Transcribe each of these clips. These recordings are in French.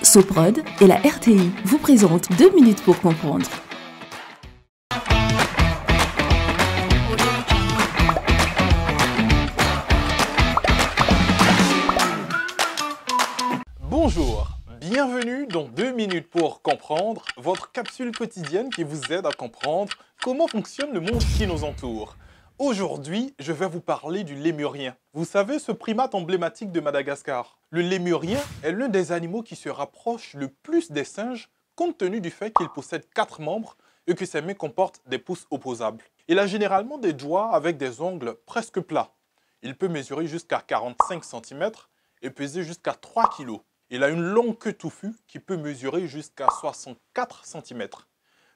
Soprod et la RTI vous présentent 2 minutes pour comprendre. Bonjour, bienvenue dans 2 minutes pour comprendre, votre capsule quotidienne qui vous aide à comprendre comment fonctionne le monde qui nous entoure. Aujourd'hui, je vais vous parler du lémurien. Vous savez, ce primate emblématique de Madagascar. Le lémurien est l'un des animaux qui se rapproche le plus des singes compte tenu du fait qu'il possède 4 membres et que ses mains comportent des pouces opposables. Il a généralement des doigts avec des ongles presque plats. Il peut mesurer jusqu'à 45 cm et peser jusqu'à 3 kg. Il a une longue queue touffue qui peut mesurer jusqu'à 64 cm.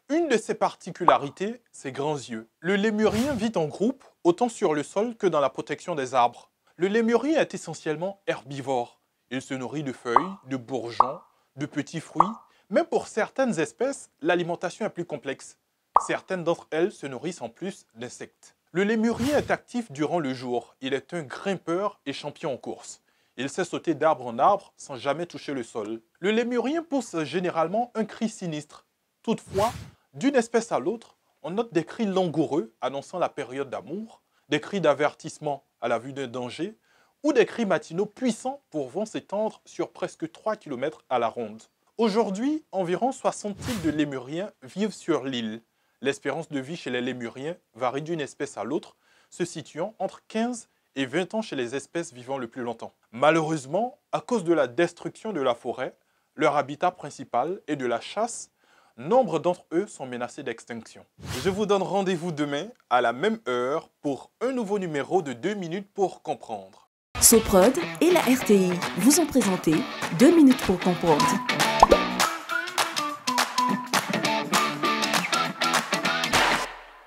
Une de ses particularités, ses grands yeux. Le lémurien vit en groupe, autant sur le sol que dans la protection des arbres. Le lémurien est essentiellement herbivore. Il se nourrit de feuilles, de bourgeons, de petits fruits. Mais pour certaines espèces, l'alimentation est plus complexe. Certaines d'entre elles se nourrissent en plus d'insectes. Le lémurien est actif durant le jour. Il est un grimpeur et champion en course. Il sait sauter d'arbre en arbre sans jamais toucher le sol. Le lémurien pousse généralement un cri sinistre. Toutefois, d'une espèce à l'autre, on note des cris langoureux annonçant la période d'amour, des cris d'avertissement à la vue d'un danger ou des cris matinaux puissants pouvant s'étendre sur presque 3 km à la ronde. Aujourd'hui, environ 60 types de lémuriens vivent sur l'île. L'espérance de vie chez les lémuriens varie d'une espèce à l'autre, se situant entre 15 et 20 ans chez les espèces vivant le plus longtemps. Malheureusement, à cause de la destruction de la forêt, leur habitat principal et de la chasse, nombre d'entre eux sont menacés d'extinction. Je vous donne rendez-vous demain à la même heure pour un nouveau numéro de 2 minutes pour comprendre. Soprod et la RTI vous ont présenté 2 minutes pour comprendre.